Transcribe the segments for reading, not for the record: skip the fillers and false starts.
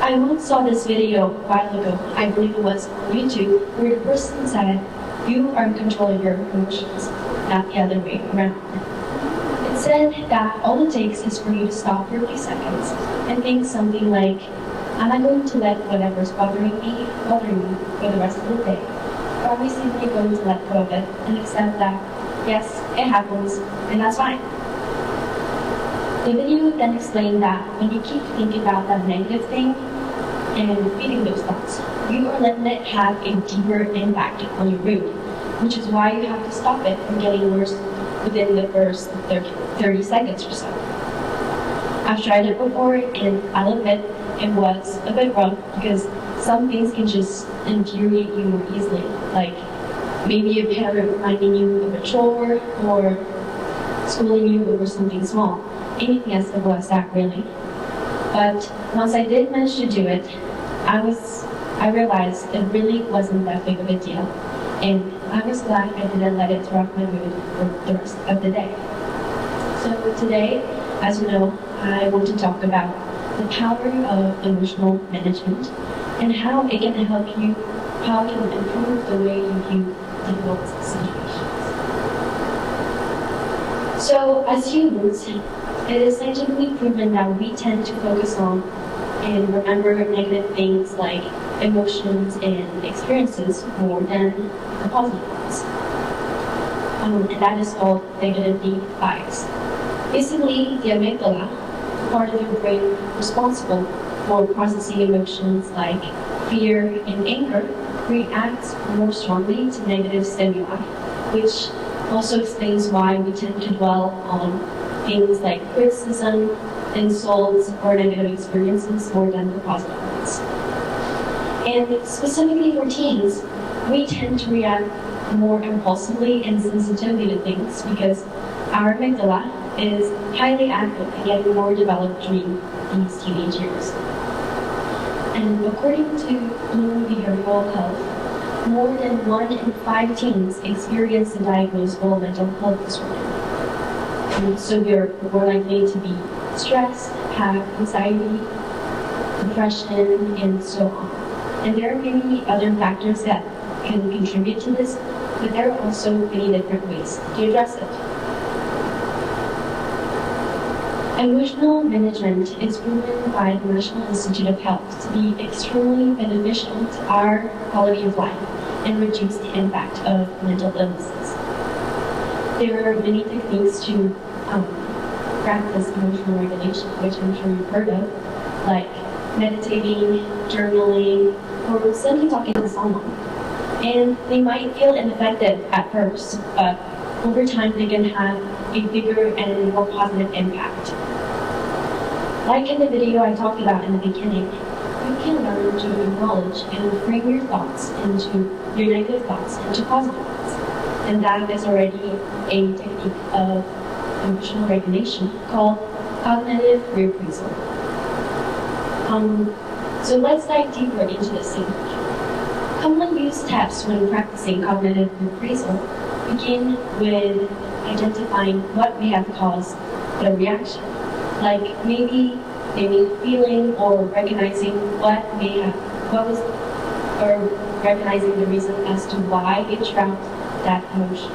I once saw this video a while ago, I believe it was on YouTube, where the person said, you are in control of your emotions, not the other way around. It said that all it takes is for you to stop for a few seconds and think something like, am I going to let whatever's bothering me bother me for the rest of the day? Or am I simply going to let go of it and accept that, yes, it happens, and that's fine? The video then explained that when you keep thinking about that negative thing and feeding those thoughts, you are letting it have a deeper impact on your mood, which is why you have to stop it from getting worse within the first 30 seconds or so. I've tried it before, and I'll admit it was a bit rough because some things can just infuriate you more easily, like maybe a parent reminding you of a chore or schooling you over something small. Anything as simple as that, really. But once I did manage to do it, I realized it really wasn't that big of a deal, and I was glad I didn't let it throw off my mood for the rest of the day. So today, as you know, I want to talk about the power of emotional management and how it can help you, how it can improve the way you view difficult situations. So as humans, it is scientifically proven that we tend to focus on and remember negative things like emotions and experiences more than the positive ones. And that is called negativity bias. Basically, the amygdala, the part of your brain responsible for processing emotions like fear and anger, reacts more strongly to negative stimuli, which also explains why we tend to dwell on things like criticism, insults, or negative experiences more than the positive ones. And specifically for teens, we tend to react more impulsively and sensitively to things because our amygdala is highly active and getting more developed during these teenage years. And according to Bloom Behavioral Health, more than 1 in 5 teens experience a diagnosable mental health disorder. And so they're more likely to be stressed, have anxiety, depression, and so on. And there are many other factors that can contribute to this, but there are also many different ways to address it. Emotional management is proven by the National Institute of Health to be extremely beneficial to our quality of life and reduce the impact of mental illnesses. There are many techniques to practice emotional regulation, which I'm sure you've heard of, like meditating, journaling, or simply talking to someone. And they might feel ineffective at first, but over time they can have a bigger and more positive impact. Like in the video I talked about in the beginning, you can learn to acknowledge and frame your thoughts into your negative thoughts into positive ones. And that is already a technique of emotional regulation called cognitive reappraisal. So let's dive deeper into this thing. Commonly used steps when practicing cognitive reappraisal begin with identifying what may have caused the reaction. Like maybe a feeling or recognizing recognizing the reason as to why it trapped that emotion.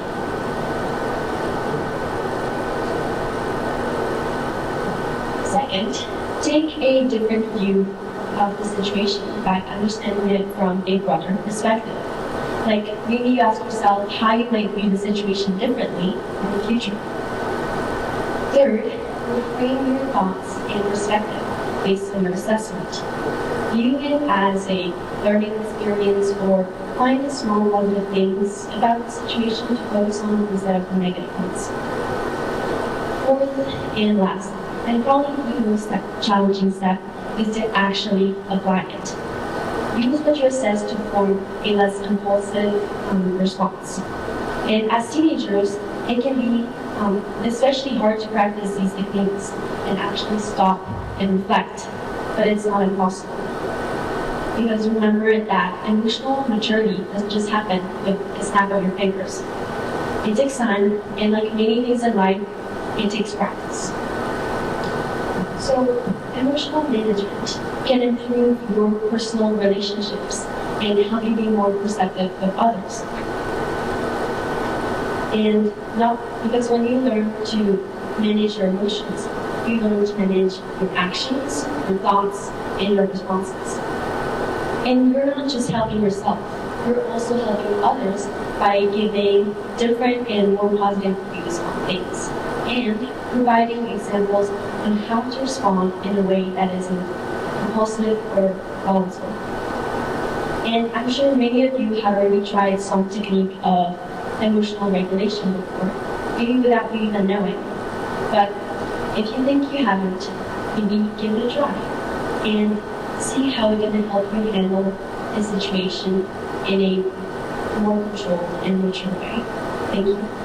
Second, take a different view of the situation by understanding it from a broader perspective. Like maybe you ask yourself how you might view the situation differently in the future. Third, reframe your thoughts and perspective based on your assessment. View it as a learning experience or find the small positive things about the situation to focus on instead of the negative ones. Fourth and last, and probably the most challenging step, is to actually apply it. Use what you assess to form a less impulsive response. And as teenagers, it can be especially hard to practice these techniques and actually stop and reflect, but it's not impossible. Because remember that emotional maturity doesn't just happen with a snap of your fingers. It takes time, and like many things in life, it takes practice. So, emotional management can improve your personal relationships and help you be more perceptive of others. And not because when you learn to manage your emotions, you learn to manage your actions, your thoughts, and your responses. And you're not just helping yourself, you're also helping others by giving different and more positive views on things and providing examples on how to respond in a way that isn't impulsive or volatile. And I'm sure many of you have already tried some technique of emotional regulation before, maybe without you even knowing. But if you think you haven't, maybe give it a try and see how it can help you handle the situation in a more controlled and mature way. Thank you.